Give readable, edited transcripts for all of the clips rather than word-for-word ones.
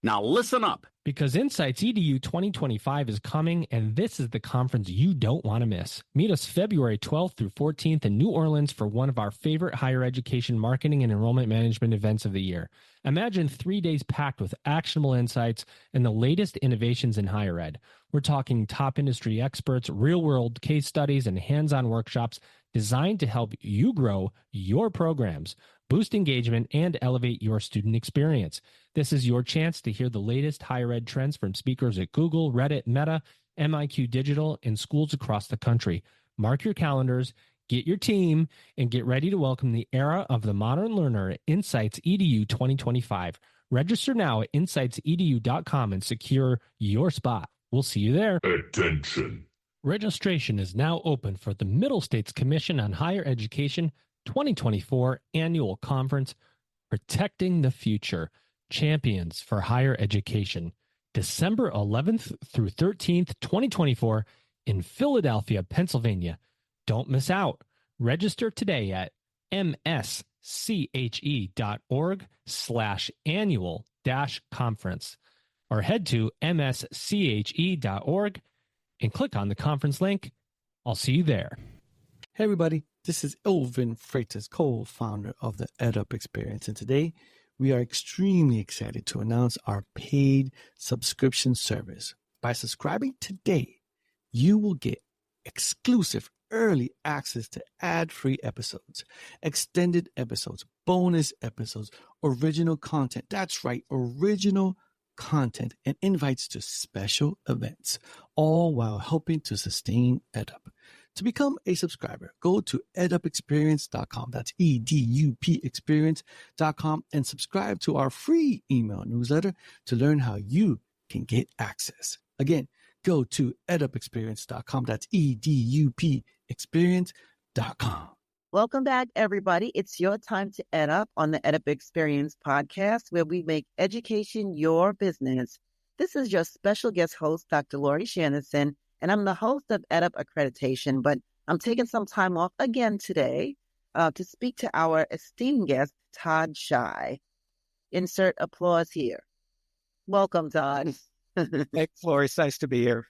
Now listen up. Because Insights EDU 2025 is coming, and this is the conference you don't want to miss. Meet us February 12th through 14th in New Orleans for one of our favorite higher education marketing and enrollment management events of the year. Imagine 3 days packed with actionable insights and the latest innovations in higher ed. We're talking top industry experts, real-world case studies, and hands-on workshops designed to help you grow your programs, boost engagement, and elevate your student experience. This is your chance to hear the latest higher ed trends from speakers at Google, Reddit, Meta, MIQ Digital, and schools across the country. Mark your calendars, get your team, and get ready to welcome the era of the modern learner at Insights EDU 2025. Register now at insightsedu.com and secure your spot. We'll see you there. Attention. Registration is now open for the Middle States Commission on Higher Education 2024 Annual Conference, Protecting the Future, Champions for Higher Education, December 11th through 13th, 2024 in Philadelphia, Pennsylvania. Don't miss out. Register today at msche.org/annual-conference or head to msche.org and click on the conference link. I'll see you there. Hey everybody, this is Elvin Freitas, co-founder of the EdUp Experience, and today we are extremely excited to announce our paid subscription service. By subscribing today, you will get exclusive early access to ad-free episodes, extended episodes, bonus episodes, original content. That's right, original content and invites to special events, all while helping to sustain EdUp. To become a subscriber, go to edupexperience.com. That's EDUP experience.com and subscribe to our free email newsletter to learn how you can get access. Again, go to edupexperience.com. That's EDUP experience.com. Welcome back, everybody. It's your time to EdUp on the EdUp Experience podcast, where we make education your business. This is your special guest host, Dr. Lori Shannon, and I'm the host of EdUp Accreditation, but I'm taking some time off again today to speak to our esteemed guest, Todd Shy. Insert applause here. Welcome, Todd. Thanks, Lori. It's nice to be here.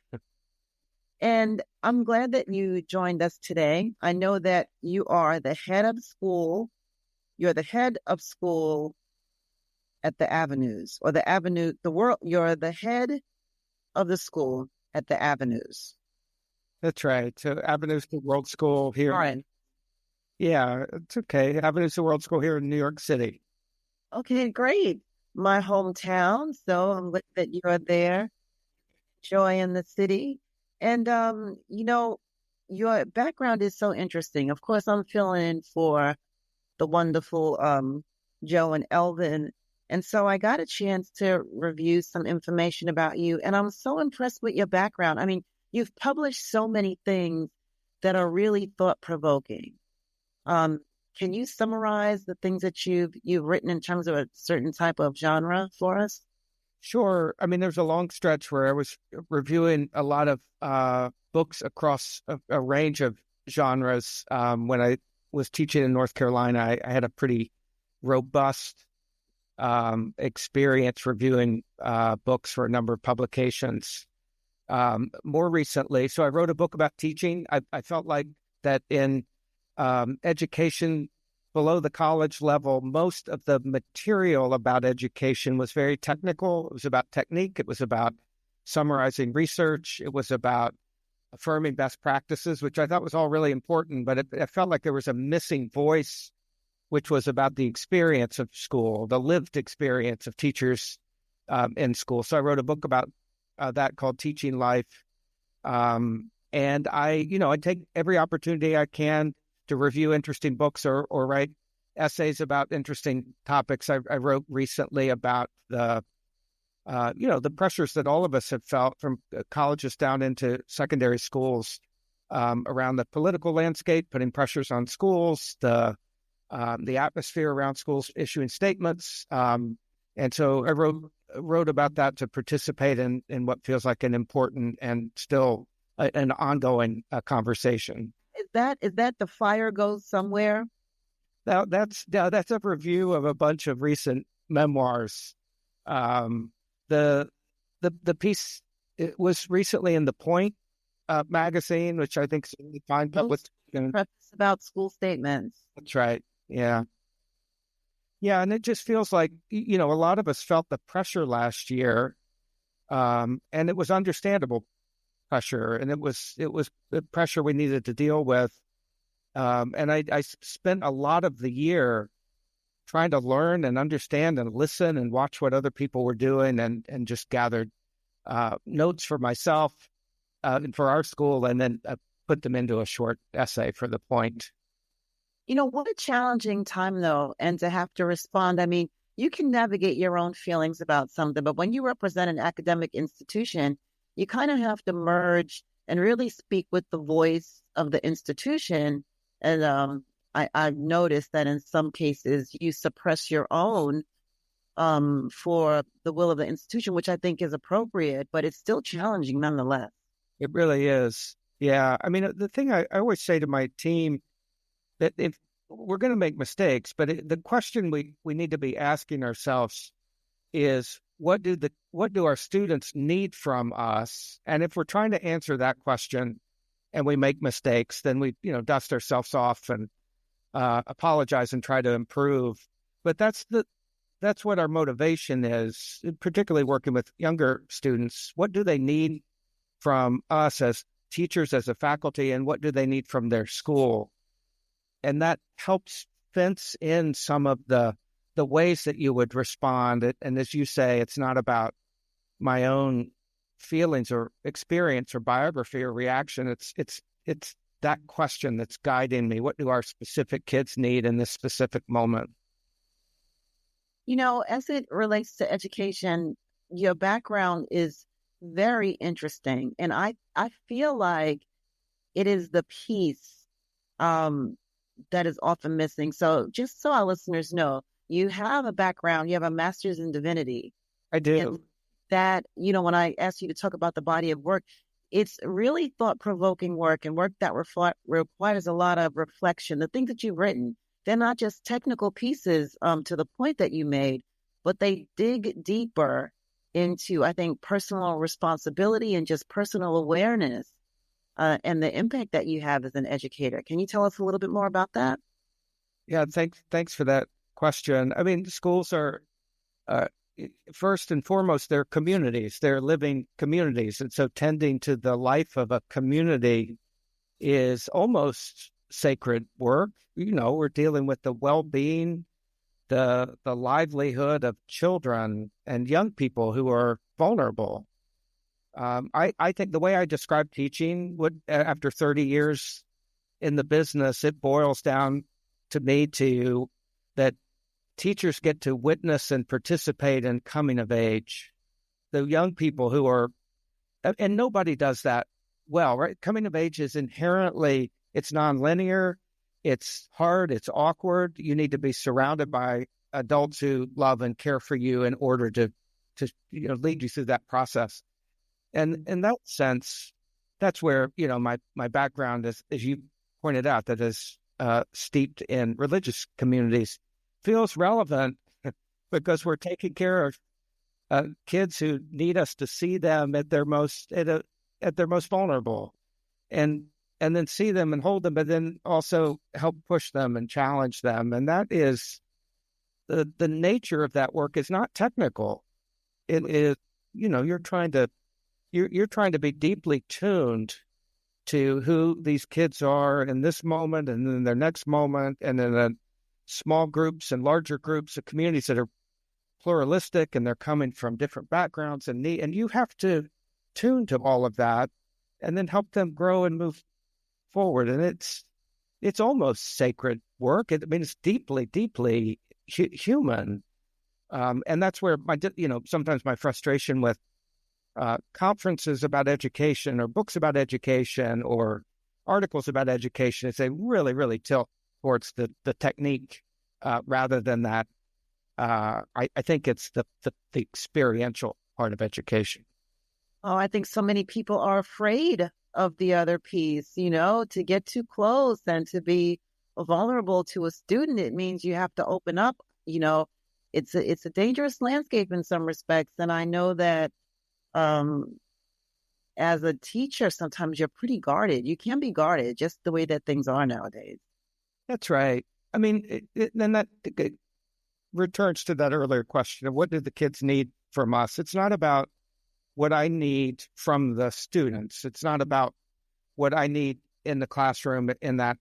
And I'm glad that you joined us today. I know that you are the head of school. You're the head of school at the Avenues, or the Avenue, the world. You're the head of the school at the Avenues. That's right. So Avenues to World School here. All right. Yeah, it's okay. Avenues to World School here in New York City. Okay, great. My hometown. So I'm glad that you're there, enjoying the city. And, your background is so interesting. Of course, I'm filling in for the wonderful Joe and Elvin. And so I got a chance to review some information about you. And I'm so impressed with your background. I mean, you've published so many things that are really thought-provoking. Can you summarize the things that you've written in terms of a certain type of genre for us? Sure. I mean, there's a long stretch where I was reviewing a lot of books across a range of genres. When I was teaching in North Carolina, I had a pretty robust experience reviewing books for a number of publications. More recently, so I wrote a book about teaching. I felt like that in education below the college level, most of the material about education was very technical. It was about technique. It was about summarizing research. It was about affirming best practices, which I thought was all really important, but it felt like there was a missing voice, which was about the experience of school, the lived experience of teachers in school. So I wrote a book about that called Teaching Life. And I take every opportunity I can to review interesting books or write essays about interesting topics. I wrote recently about the pressures that all of us have felt from colleges down into secondary schools around the political landscape, putting pressures on schools, the atmosphere around schools issuing statements. And so I wrote about that to participate in what feels like an important and still an ongoing conversation. Is that The Fire Goes Somewhere? Now, that's a review of a bunch of recent memoirs. The the piece, it was recently in the Point magazine, which I think is really fine. But Preface about school statements. That's right. Yeah. Yeah. And it just feels like, a lot of us felt the pressure last year. And it was understandable pressure. And it was the pressure we needed to deal with. And I spent a lot of the year trying to learn and understand and listen and watch what other people were doing and just gathered notes for myself and for our school, and then put them into a short essay for the Point. What a challenging time, though, and to have to respond. I mean, you can navigate your own feelings about something, but when you represent an academic institution, you kind of have to merge and really speak with the voice of the institution. And I've noticed that in some cases you suppress your own for the will of the institution, which I think is appropriate, but it's still challenging nonetheless. It really is. Yeah. I mean, the thing I always say to my team, that if we're going to make mistakes, but the question we need to be asking ourselves is, what do our students need from us? And if we're trying to answer that question and we make mistakes, then we, dust ourselves off and apologize and try to improve. But that's what our motivation is, particularly working with younger students. What do they need from us as teachers, as a faculty, and what do they need from their school? And that helps fence in some of the ways that you would respond. And as you say, it's not about my own feelings or experience or biography or reaction. It's that question that's guiding me. What do our specific kids need in this specific moment? As it relates to education, your background is very interesting. And I feel like it is the piece that is often missing. So just so our listeners know, you have a background, you have a master's in divinity. I do. And that, when I asked you to talk about the body of work, it's really thought-provoking work and work that requires a lot of reflection. The things that you've written, they're not just technical pieces to the point that you made, but they dig deeper into, I think, personal responsibility and just personal awareness and the impact that you have as an educator. Can you tell us a little bit more about that? Yeah, thanks for that question. I mean, schools are, first and foremost, they're communities. They're living communities. And so tending to the life of a community is almost sacred work. We're dealing with the well-being, the livelihood of children and young people who are vulnerable. I think the way I describe teaching after 30 years in the business, it boils down to me to that teachers get to witness and participate in coming of age. The young people who are, and nobody does that well, right? Coming of age is inherently, it's nonlinear, it's hard, it's awkward. You need to be surrounded by adults who love and care for you in order to lead you through that process. And in that sense, that's where, my background is, as you pointed out, that is steeped in religious communities, feels relevant because we're taking care of kids who need us to see them at their most vulnerable, and then see them and hold them, but then also help push them and challenge them. And that is the nature of that work is not technical. It is, you're trying to be deeply tuned to who these kids are in this moment and then their next moment, and in small groups and larger groups of communities that are pluralistic and they're coming from different backgrounds and you have to tune to all of that and then help them grow and move forward. And it's almost sacred work. It's deeply, deeply human. And that's where sometimes my frustration with conferences about education or books about education or articles about education is they really, really tilt towards the technique rather than that. I think it's the experiential part of education. Oh, I think so many people are afraid of the other piece, to get too close and to be vulnerable to a student. It means you have to open up, it's a dangerous landscape in some respects. And I know that as a teacher, sometimes you're pretty guarded. You can be guarded just the way that things are nowadays. That's right. I mean, then that returns to that earlier question of what do the kids need from us? It's not about what I need from the students. It's not about what I need in the classroom in that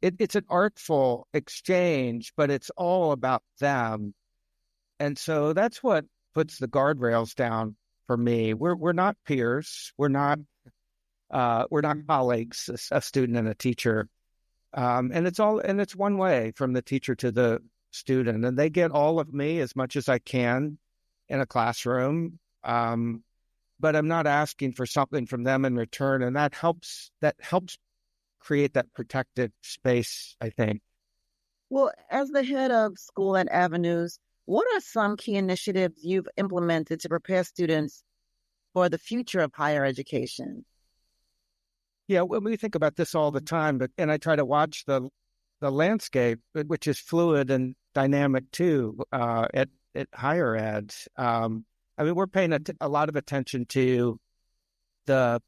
it's an artful exchange, but it's all about them. And so that's what puts the guardrails down for me. We're not peers. We're not colleagues, a student and a teacher. And it's one way from the teacher to the student, and they get all of me as much as I can in a classroom. But I'm not asking for something from them in return, and that helps create that protected space, I think. Well, as the head of school at Avenues, what are some key initiatives you've implemented to prepare students for the future of higher education? Yeah, we think about this all the time, and I try to watch the landscape, which is fluid and dynamic too, at higher ed. I mean, we're paying a lot of attention to the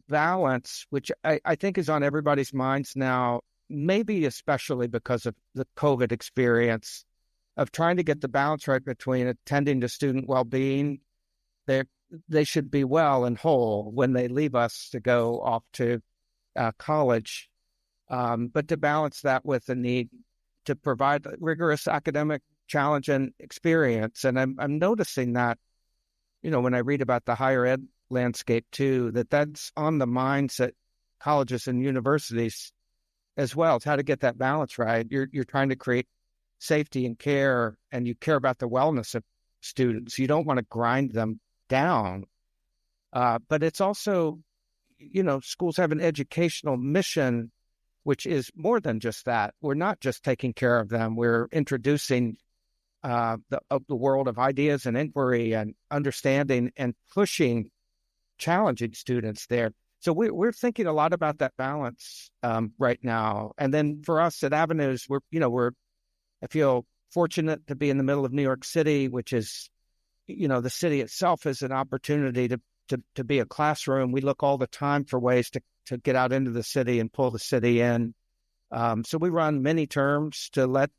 balance, which I think is on everybody's minds now, maybe especially because of the COVID experience, of trying to get the balance right between attending to student well-being. They should be well and whole when they leave us to go off to college, but to balance that with the need to provide rigorous academic challenge and experience. And I'm noticing that, when I read about the higher ed landscape too, that's on the minds at colleges and universities as well. It's how to get that balance right. You're trying to create safety and care, and you care about the wellness of students. You don't want to grind them down. But it's also, schools have an educational mission, which is more than just that. We're not just taking care of them. We're introducing the world of ideas and inquiry and understanding and challenging students there. So we're thinking a lot about that balance right now. And then for us at Avenues, I feel fortunate to be in the middle of New York City, which is, the city itself is an opportunity to be a classroom. We look all the time for ways to get out into the city and pull the city in. So we run many terms to let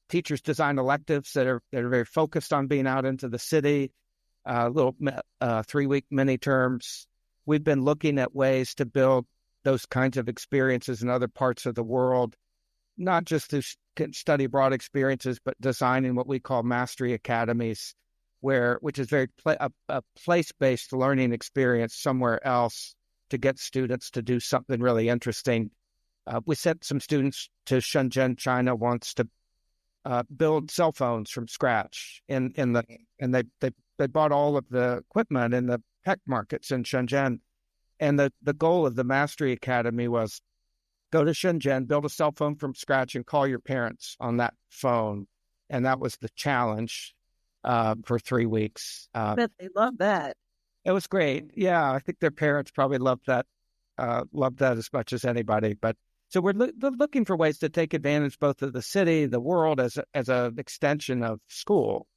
teachers design electives that are very focused on being out into the city, little 3-week mini terms. We've been looking at ways to build those kinds of experiences in other parts of the world, not just to study abroad experiences, but designing what we call mastery academies, which is very a place-based learning experience somewhere else to get students to do something really interesting. We sent some students to Shenzhen, China once to build cell phones from scratch, and they bought all of the equipment in the tech markets in Shenzhen. And the goal of the Mastery Academy was go to Shenzhen, build a cell phone from scratch, and call your parents on that phone. And that was the challenge for 3 weeks. I bet they love that. It was great. Yeah, I think their parents probably loved that as much as anybody. But so we're looking for ways to take advantage both of the city, the world as an extension of school.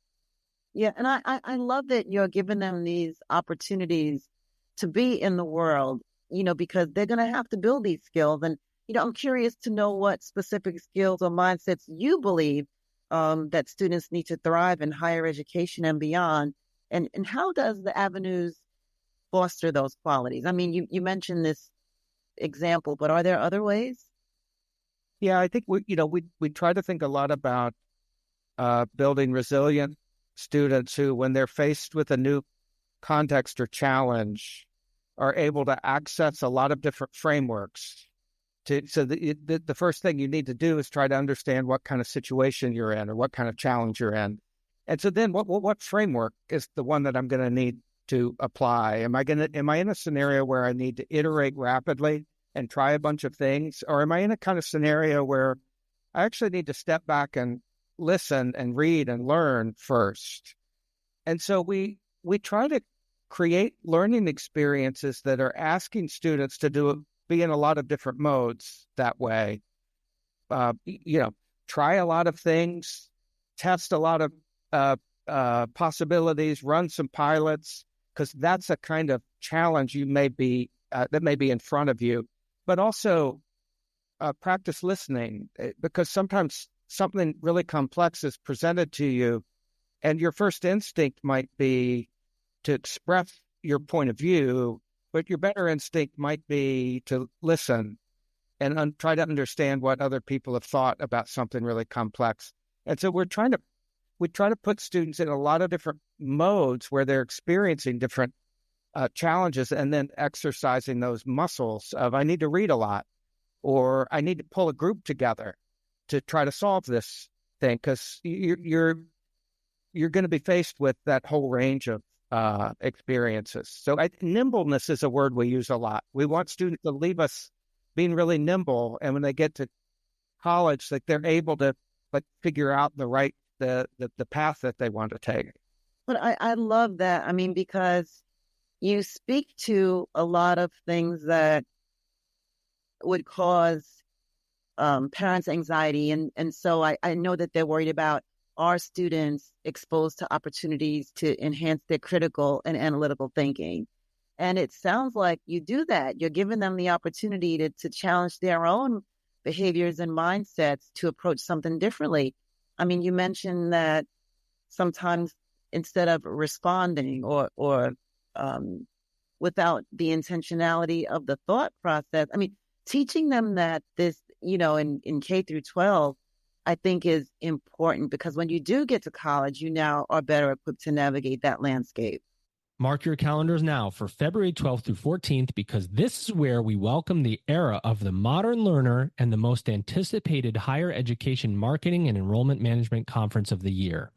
Yeah, and I love that you're giving them these opportunities to be in the world, because they're going to have to build these skills. And, I'm curious to know what specific skills or mindsets you believe that students need to thrive in higher education and beyond. And how does the Avenues foster those qualities? I mean, you mentioned this example, but are there other ways? Yeah, I think we try to think a lot about building resilient students who, when they're faced with a new context or challenge, are able to access a lot of different frameworks. So the first thing you need to do is try to understand what kind of situation you're in or what kind of challenge you're in. And so then what framework is the one that I'm going to need to apply? Am I in a scenario where I need to iterate rapidly and try a bunch of things? Or am I in a kind of scenario where I actually need to step back and listen and read and learn first? And so we try to create learning experiences that are asking students to be in a lot of different modes that way. try a lot of things, test a lot of possibilities, run some pilots, because that's a kind of challenge you may be that may be in front of you. But also practice listening, because sometimes something really complex is presented to you, and your first instinct might be to express your point of view, but your better instinct might be to listen and try to understand what other people have thought about something really complex. And so we try to put students in a lot of different modes where they're experiencing different challenges, and then exercising those muscles of, I need to read a lot, or I need to pull a group together to try to solve this thing, because you're going to be faced with that whole range of experiences. So nimbleness is a word we use a lot. We want students to leave us being really nimble, and when they get to college, like, they're able to figure out the path that they want to take. But I love that. I mean, because you speak to a lot of things that would cause parents anxiety. And so I know that they're worried about, are students exposed to opportunities to enhance their critical and analytical thinking? And it sounds like you do that. You're giving them the opportunity to challenge their own behaviors and mindsets to approach something differently. I mean, you mentioned that sometimes instead of responding or without the intentionality of the thought process, I mean, teaching them that this, in K through 12, I think is important, because when you do get to college, you now are better equipped to navigate that landscape. Mark your calendars now for February 12th through 14th, because this is where we welcome the era of the modern learner and the most anticipated higher education marketing and enrollment management conference of the year.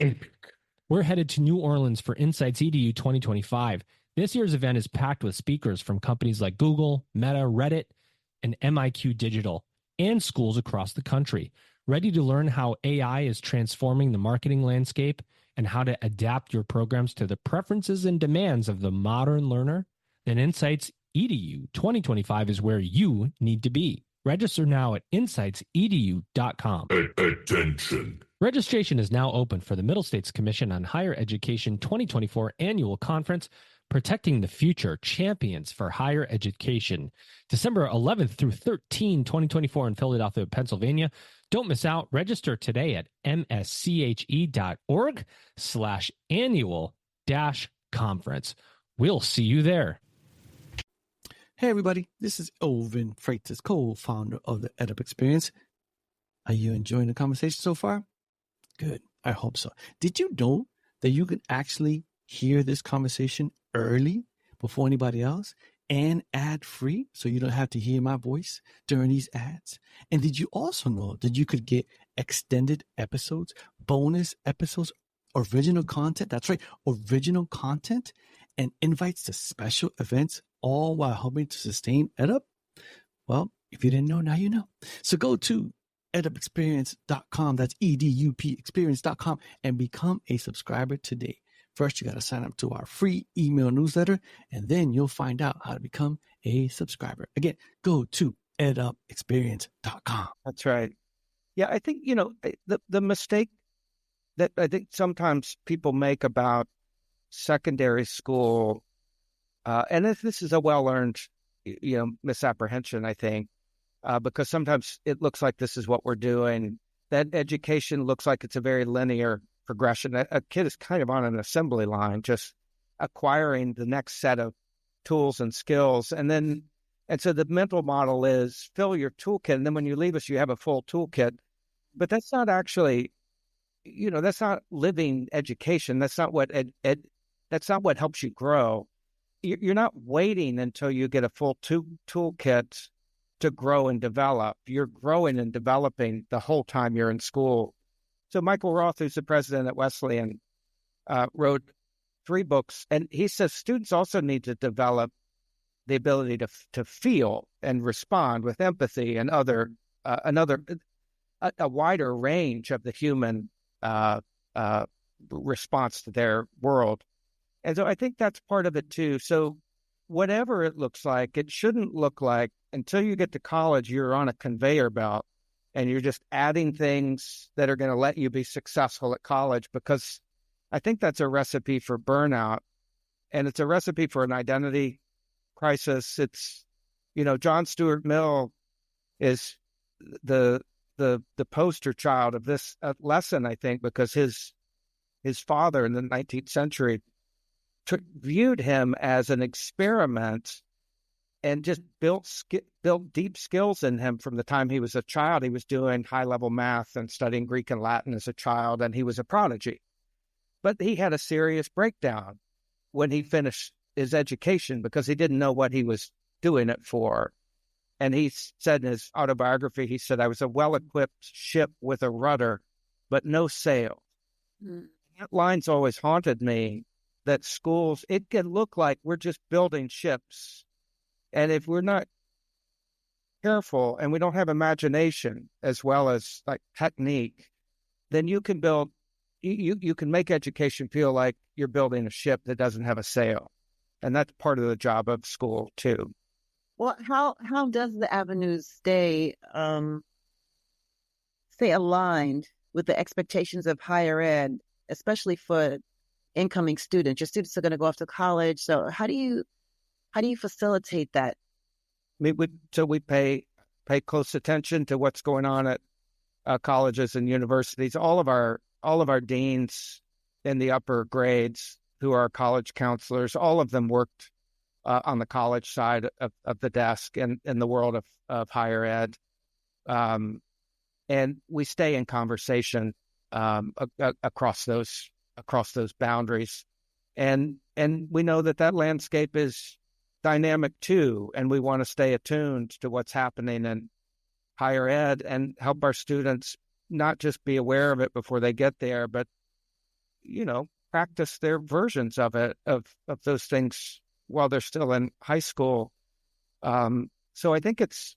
We're headed to New Orleans for Insights EDU 2025. This year's event is packed with speakers from companies like Google, Meta, Reddit, and MIQ Digital, and schools across the country. Ready to learn how AI is transforming the marketing landscape and how to adapt your programs to the preferences and demands of the modern learner? Then Insights EDU 2025 is where you need to be. Register now at insightsedu.com. Attention. Registration is now open for the Middle States Commission on Higher Education 2024 Annual Conference, Protecting the Future, Champions for Higher Education, December 11th through 13, 2024 in Philadelphia, Pennsylvania. Don't miss out. Register today at msche.org/annual-conference. We'll see you there. Hey, everybody. This is Elvin Freitas, co-founder of the EdUp Experience. Are you enjoying the conversation so far? Good. I hope so. Did you know that you can actually hear this conversation early before anybody else and ad-free, so you don't have to hear my voice during these ads? And did you also know that you could get extended episodes, bonus episodes, original content? That's right, original content, and invites to special events, all while helping to sustain EdUp? Well, if you didn't know, now you know. So go to edupexperience.com, that's EDUP experience.com, and become a subscriber today. First, you got to sign up to our free email newsletter, and then you'll find out how to become a subscriber. Again, go to edupexperience.com. That's right. Yeah, I think, the mistake that I think sometimes people make about secondary school, and this is a well-earned, misapprehension, I think, because sometimes it looks like this is what we're doing. That education looks like it's a very linear progression. A kid is kind of on an assembly line, just acquiring the next set of tools and skills. And so the mental model is fill your toolkit, and then when you leave us, you have a full toolkit. But that's not actually, that's not living education. That's not what that's not what helps you grow. You're not waiting until you get a full toolkit to grow and develop. You're growing and developing the whole time you're in school. So Michael Roth, who's the president at Wesleyan, wrote 3 books, and he says students also need to develop the ability to feel and respond with empathy and a wider range of the human response to their world. And so I think that's part of it too. So whatever it looks like, it shouldn't look like until you get to college, you're on a conveyor belt and you're just adding things that are going to let you be successful at college, because I think that's a recipe for burnout, and it's a recipe for an identity crisis. It's, John Stuart Mill is the poster child of this lesson, I think, because his father in the 19th century viewed him as an experiment and just built deep skills in him from the time he was a child. He was doing high-level math and studying Greek and Latin as a child, and he was a prodigy. But he had a serious breakdown when he finished his education because he didn't know what he was doing it for. And he said in his autobiography, he said, "I was a well-equipped ship with a rudder, but no sail." Mm. That line's always haunted me, that schools, it can look like we're just building ships. And if we're not careful and we don't have imagination as well as like technique, then you can make education feel like you're building a ship that doesn't have a sail. And that's part of the job of school too. Well, how does the avenues stay aligned with the expectations of higher ed, especially for incoming students? Your students are going to go off to college. So how do you facilitate that? We pay close attention to what's going on at colleges and universities. All of our deans in the upper grades, who are college counselors, all of them worked on the college side of the desk in the world of higher ed. And we stay in conversation across those boundaries. And we know that landscape is dynamic too, and we want to stay attuned to what's happening in higher ed and help our students not just be aware of it before they get there, but practice their versions of it, of those things while they're still in high school. So I think it's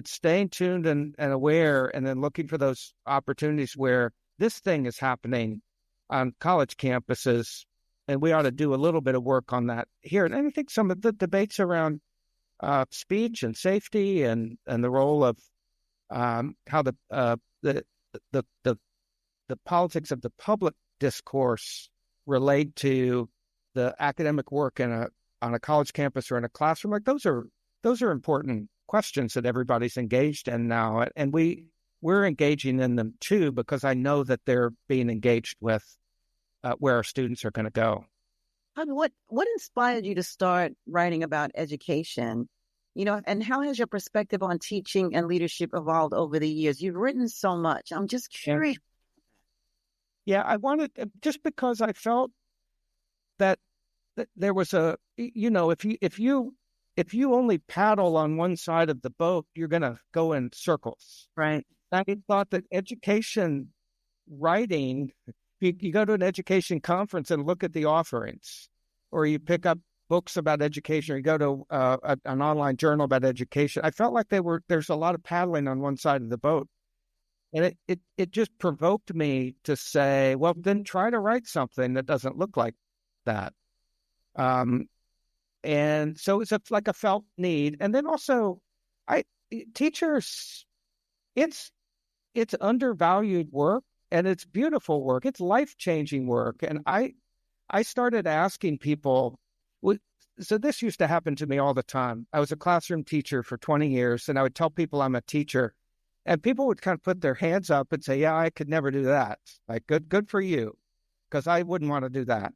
staying tuned and aware, and then looking for those opportunities where this thing is happening on college campuses. And we ought to do a little bit of work on that here. And I think some of the debates around speech and safety and the role of how the politics of the public discourse relate to the academic work on a college campus or in a classroom, like those are important questions that everybody's engaged in now, and we're engaging in them too, because I know that they're being engaged with where our students are going to go. What inspired you to start writing about education? And how has your perspective on teaching and leadership evolved over the years? You've written so much. I'm just curious. Yeah, I wanted, just because I felt that there was if you only paddle on one side of the boat, you're going to go in circles. Right. I thought that education writing, you go to an education conference and look at the offerings, or you pick up books about education, or you go to an online journal about education. I felt like there's a lot of paddling on one side of the boat. And it just provoked me to say, well, then try to write something that doesn't look like that. And so it's like a felt need. And then also, teachers, it's undervalued work, and it's beautiful work. It's life-changing work. And I started asking people, so this used to happen to me all the time. I was a classroom teacher for 20 years, and I would tell people I'm a teacher, and people would kind of put their hands up and say, yeah, I could never do that. Like, good for you, because I wouldn't want to do that.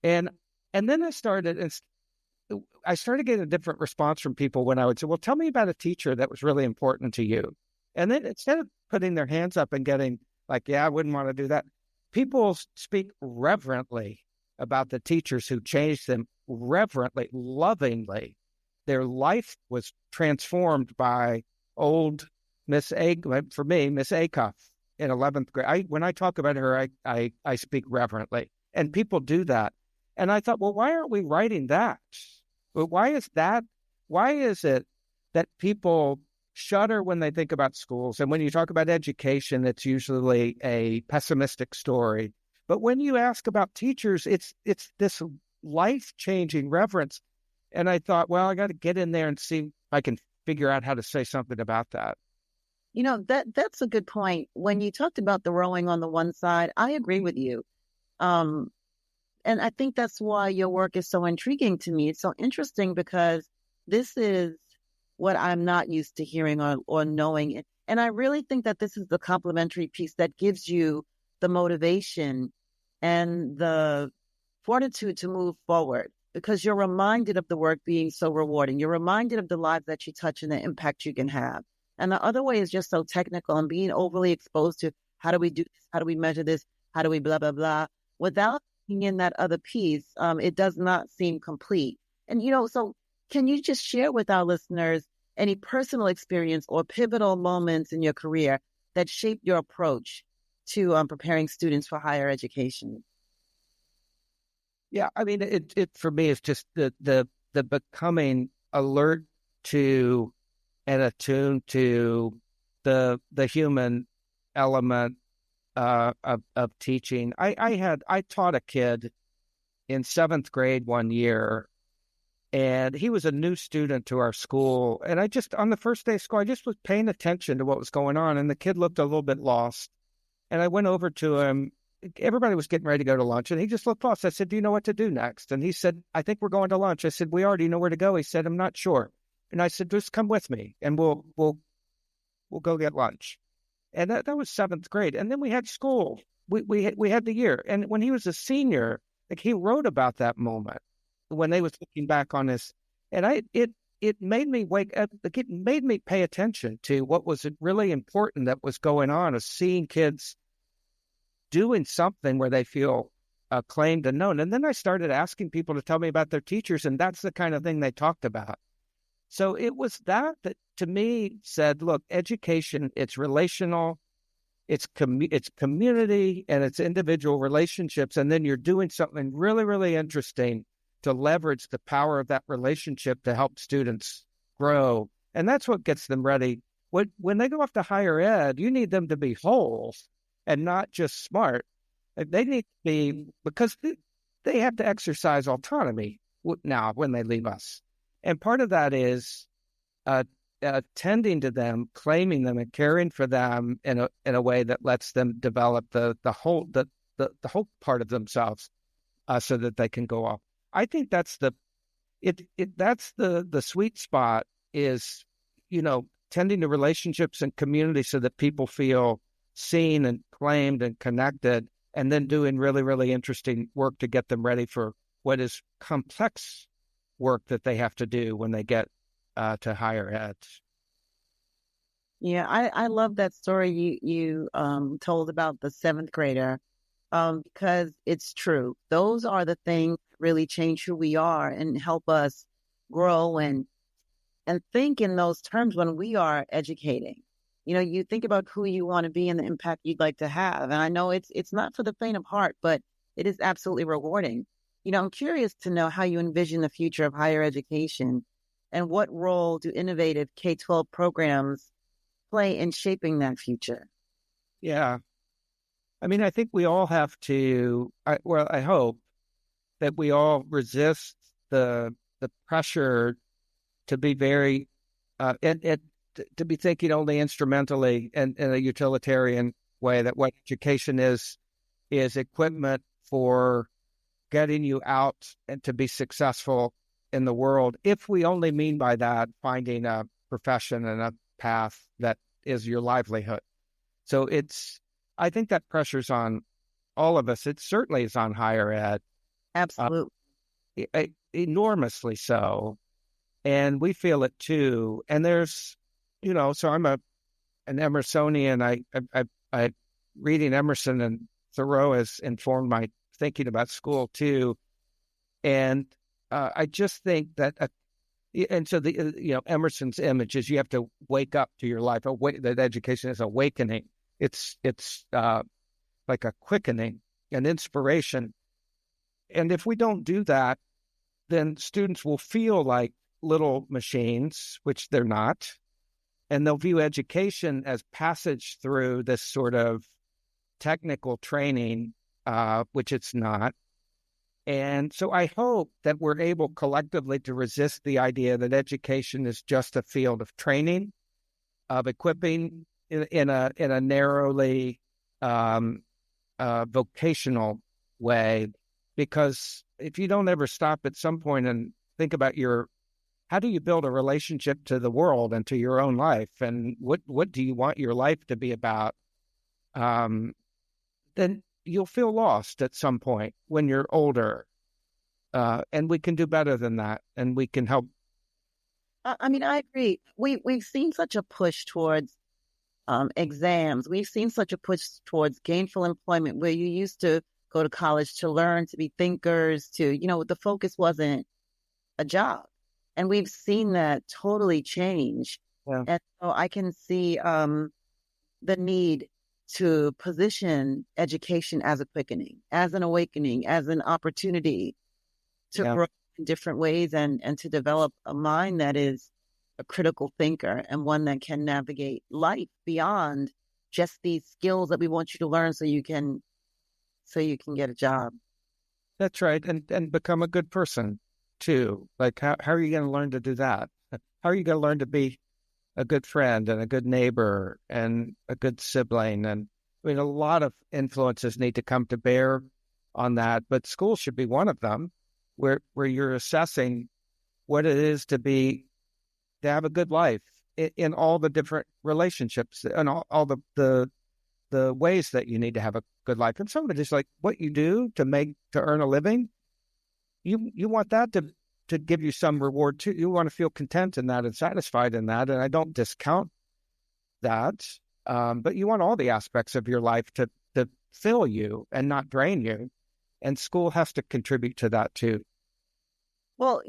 And then I started getting a different response from people when I would say, well, tell me about a teacher that was really important to you. And then instead of putting their hands up and getting like, yeah, I wouldn't want to do that, people speak reverently about the teachers who changed them, reverently, lovingly. Their life was transformed by old Miss Acuff in 11th grade. When I talk about her, I speak reverently, and people do that. And I thought, well, why aren't we writing that? But why is it that people shudder when they think about schools? And when you talk about education, it's usually a pessimistic story. But when you ask about teachers, it's this life-changing reverence. And I thought, well, I got to get in there and see if I can figure out how to say something about that. That's a good point. When you talked about the rowing on the one side, I agree with you. And I think that's why your work is so intriguing to me. It's so interesting because this is what I'm not used to hearing or knowing. And I really think that this is the complementary piece that gives you the motivation and the fortitude to move forward, because you're reminded of the work being so rewarding. You're reminded of the lives that you touch and the impact you can have. And the other way is just so technical and being overly exposed to how do we do this? How do we measure this? How do we blah, blah, blah? Without being in that other piece, it does not seem complete. And, so can you just share with our listeners any personal experience or pivotal moments in your career that shaped your approach to preparing students for higher education? Yeah, I mean, it for me is just the becoming alert to and attuned to the human element of teaching. I taught a kid in 7th grade one year, and he was a new student to our school. And on the first day of school, I just was paying attention to what was going on, and the kid looked a little bit lost. And I went over to him. Everybody was getting ready to go to lunch, and he just looked lost. I said, "Do you know what to do next?" And he said, "I think we're going to lunch." I said, "We already know where to go." He said, "I'm not sure." And I said, "Just come with me, and we'll go get lunch." And that was 7th grade. And then we had school. We had the year. And when he was a senior, like, he wrote about that moment when they was looking back on this. And it made me wake up. It made me pay attention to what was really important that was going on, of seeing kids doing something where they feel claimed and known. And then I started asking people to tell me about their teachers, and that's the kind of thing they talked about. So it was that to me said, look, education, it's relational, it's community, and it's individual relationships. And then you're doing something really, really interesting to leverage the power of that relationship to help students grow. And that's what gets them ready. When they go off to higher ed, you need them to be whole and not just smart. They need to be, because they have to exercise autonomy now when they leave us. And part of that is tending to them, claiming them, and caring for them in a way that lets them develop the whole part of themselves, so that they can go off. I think that's the sweet spot, is tending to relationships and community so that people feel seen and claimed and connected, and then doing really, really interesting work to get them ready for what is complex work that they have to do when they get to higher ed. Yeah, I love that story you told about the 7th grader, because it's true. Those are the things that really change who we are and help us grow and think in those terms when we are educating. You think about who you want to be and the impact you'd like to have. And I know it's not for the faint of heart, but it is absolutely rewarding. I'm curious to know how you envision the future of higher education, and what role do innovative K-12 programs play in shaping that future? Yeah. I mean, I think we all have to, I hope that we all resist the pressure to be very, to be thinking only instrumentally and in a utilitarian way, that what education is equipment for getting you out and to be successful in the world, if we only mean by that finding a profession and a path that is your livelihood. So I think that pressure's on all of us. It certainly is on higher ed. Absolutely. Enormously so. And we feel it too. And there's, so I'm an Emersonian. I reading Emerson and Thoreau has informed my thinking about school too. And I just think that, and so Emerson's image is you have to wake up to your life. That education is awakening. It's like a quickening, an inspiration. And if we don't do that, then students will feel like little machines, which they're not. And they'll view education as passage through this sort of technical training, which it's not. And so I hope that we're able collectively to resist the idea that education is just a field of training, of equipping in a narrowly vocational way, because if you don't ever stop at some point and think about how do you build a relationship to the world and to your own life, and what do you want your life to be about, then you'll feel lost at some point when you're older. And we can do better than that, and we can help. I mean, I agree. We've seen such a push towards exams. We've seen such a push towards gainful employment, where you used to go to college to learn to be thinkers, the focus wasn't a job. And we've seen that totally change. Yeah. And so I can see the need to position education as a quickening, as an awakening, as an opportunity to grow in different ways and to develop a mind that is a critical thinker and one that can navigate life beyond just these skills that we want you to learn so you can get a job. That's right. And become a good person too. Like how are you going to learn to do that? How are you going to learn to be a good friend and a good neighbor and a good sibling? And I mean, a lot of influences need to come to bear on that, but school should be one of them, where you're assessing what it is to have a good life in all the different relationships and all the ways that you need to have a good life. And some of it is like what you do to earn a living. You want that to give you some reward too. You want to feel content in that and satisfied in that. And I don't discount that. But you want all the aspects of your life to fill you and not drain you. And school has to contribute to that too. Well,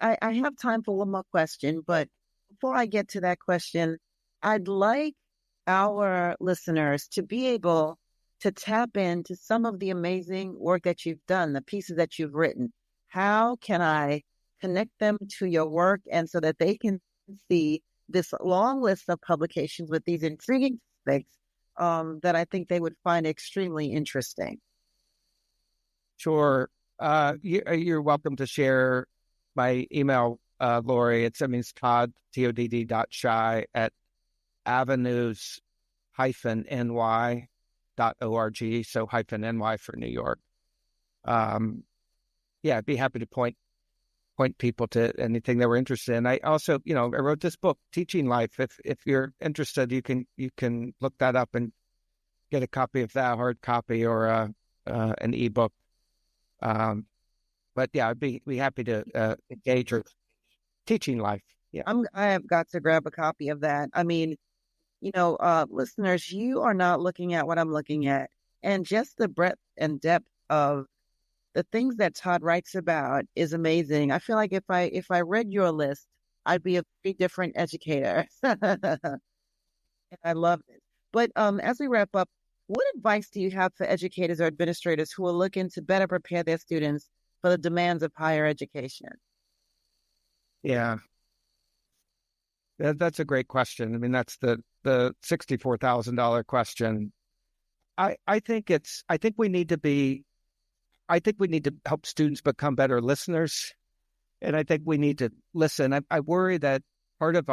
I have time for one more question, but before I get to that question, I'd like our listeners to be able to tap into some of the amazing work that you've done, the pieces that you've written. How can I connect them to your work, and so that they can see this long list of publications with these intriguing topics that I think they would find extremely interesting? Sure. You're welcome to share my email, Lori. It's Todd, Todd.shy at avenues-ny.org. So -ny for New York. I'd be happy to point people to anything they were interested in. I also, I wrote this book, Teaching Life. If you're interested, you can look that up and get a copy of that, hard copy or an ebook. But yeah, I'd be happy to engage with Teaching Life. Yeah, I have got to grab a copy of that. I mean, listeners, you are not looking at what I'm looking at, and just the breadth and depth of the things that Todd writes about is amazing. I feel like if I read your list, I'd be a very different educator. And I love it. But as we wrap up, what advice do you have for educators or administrators who are looking to better prepare their students for the demands of higher education? Yeah, that's a great question. I mean, that's the $64,000 question. I think we need to help students become better listeners, and I think we need to listen. I worry that part of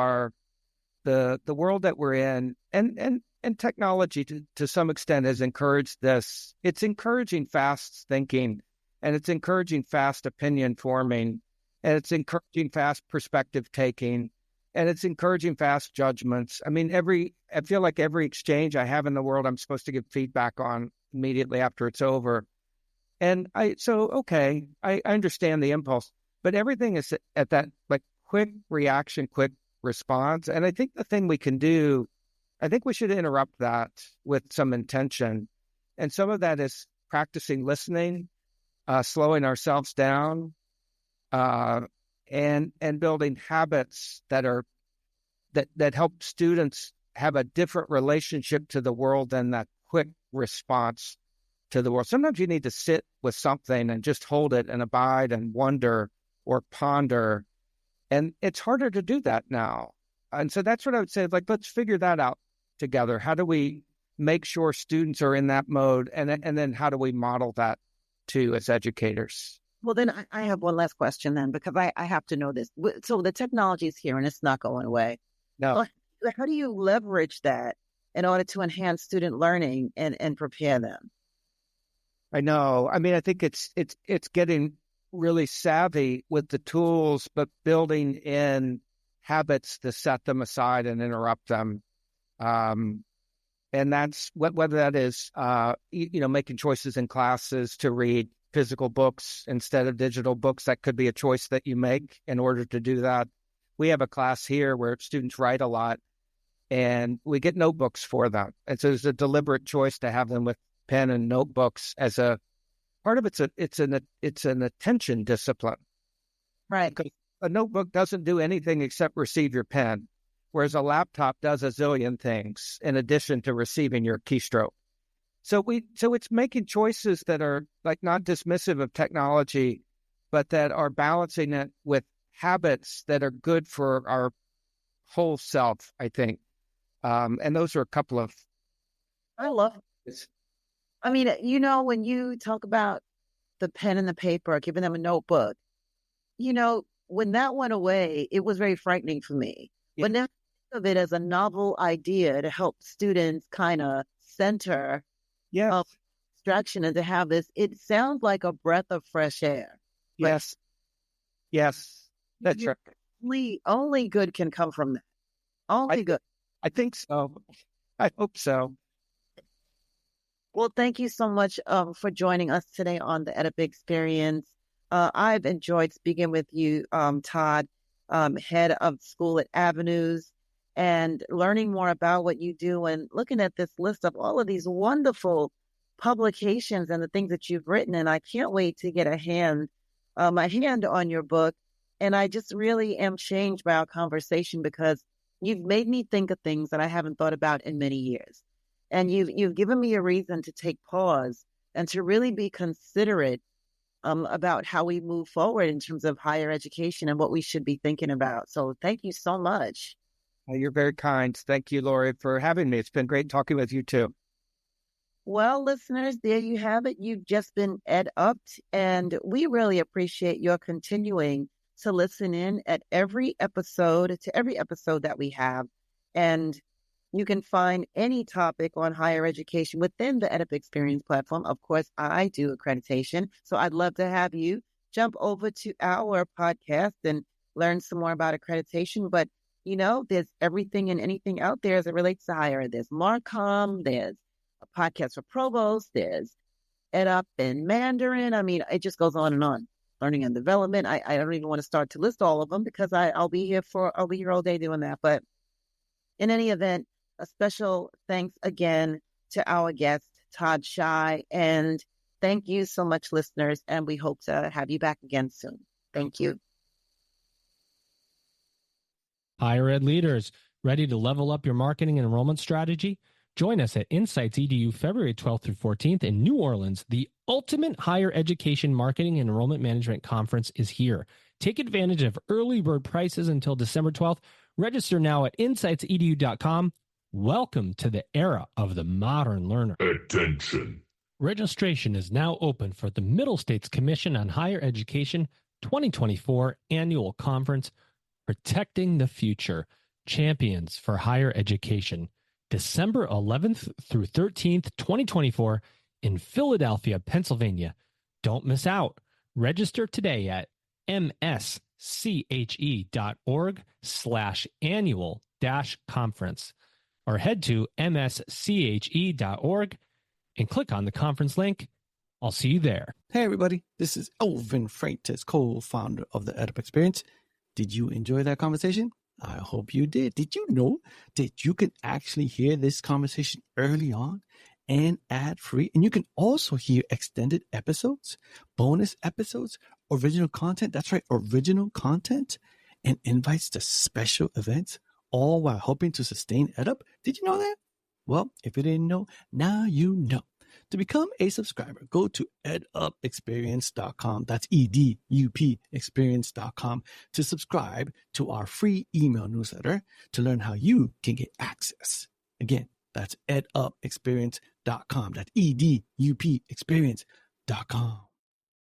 the world that we're in and technology to some extent has encouraged this. It's encouraging fast thinking, and it's encouraging fast opinion forming, and it's encouraging fast perspective taking, and it's encouraging fast judgments. I mean, I feel like every exchange I have in the world, I'm supposed to give feedback on immediately after it's over. And I understand the impulse, but everything is at that like quick reaction, quick response. And I think the thing we can do, I think we should interrupt that with some intention. And some of that is practicing listening, slowing ourselves down, and building habits that help students have a different relationship to the world than that quick response to the world. Sometimes you need to sit with something and just hold it and abide and wonder or ponder. And it's harder to do that now. And so that's what I would say, like, let's figure that out together. How do we make sure students are in that mode? And then how do we model that too as educators? Well, then I have one last question then, because I have to know this. So the technology is here and it's not going away. No, So how do you leverage that in order to enhance student learning and prepare them? I know. I mean, I think it's getting really savvy with the tools, but building in habits to set them aside and interrupt them. And that's whether that is, making choices in classes to read physical books instead of digital books. That could be a choice that you make in order to do that. We have a class here where students write a lot, and we get notebooks for them. And so there's a deliberate choice to have them with pen and notebooks as a part of it's an attention discipline. Right. Because a notebook doesn't do anything except receive your pen, whereas a laptop does a zillion things in addition to receiving your keystroke. So it's making choices that are like not dismissive of technology, but that are balancing it with habits that are good for our whole self, I think. And those are a couple of. I love it. I mean, when you talk about the pen and the paper, giving them a notebook, when that went away, it was very frightening for me. Yeah. But now think of it as a novel idea to help students kind of center distraction and to have this. It sounds like a breath of fresh air. Yes. That's right. Only good can come from that. Only good. I think so. I hope so. Well, thank you so much for joining us today on the EdUp Experience. I've enjoyed speaking with you, Todd, head of school at Avenues, and learning more about what you do and looking at this list of all of these wonderful publications and the things that you've written. And I can't wait to get my hand on your book. And I just really am changed by our conversation because you've made me think of things that I haven't thought about in many years. And you've given me a reason to take pause and to really be considerate about how we move forward in terms of higher education and what we should be thinking about. So thank you so much. You're very kind. Thank you, Lori, for having me. It's been great talking with you too. Well, listeners, there you have it. You've just been EdUp'd, and we really appreciate your continuing to listen in at every episode that we have. And you can find any topic on higher education within the EdUp Experience platform. Of course, I do accreditation, so I'd love to have you jump over to our podcast and learn some more about accreditation. But, there's everything and anything out there as it relates to higher. There's Marcom, there's a podcast for provost, there's EdUp and Mandarin. I mean, it just goes on and on. Learning and development. I don't even want to start to list all of them because I'll be here all day doing that. But in any event, a special thanks again to our guest, Todd Shy. And thank you so much, listeners. And we hope to have you back again soon. Thank you. Higher ed leaders, ready to level up your marketing and enrollment strategy? Join us at Insights EDU February 12th through 14th in New Orleans. The ultimate higher education marketing and enrollment management conference is here. Take advantage of early bird prices until December 12th. Register now at insightsedu.com. Welcome to the era of the modern learner. Attention. Registration is now open for the Middle States Commission on Higher Education 2024 Annual Conference, Protecting the Future, Champions for Higher Education, December 11th through 13th, 2024 in Philadelphia, Pennsylvania. Don't miss out. Register today at msche.org/annual-conference or head to msche.org and click on the conference link. I'll see you there. Hey, everybody. This is Elvin Freitas, co-founder of the EdUp Experience. Did you enjoy that conversation? I hope you did. Did you know that you can actually hear this conversation early on and ad-free? And you can also hear extended episodes, bonus episodes, original content. That's right, original content and invites to special events, all while helping to sustain EdUp. Did you know that? Well, if you didn't know, now you know. To become a subscriber, go to edupexperience.com. That's EDUP experience.com to subscribe to our free email newsletter to learn how you can get access. Again, that's edupexperience.com. That's EDUP experience.com.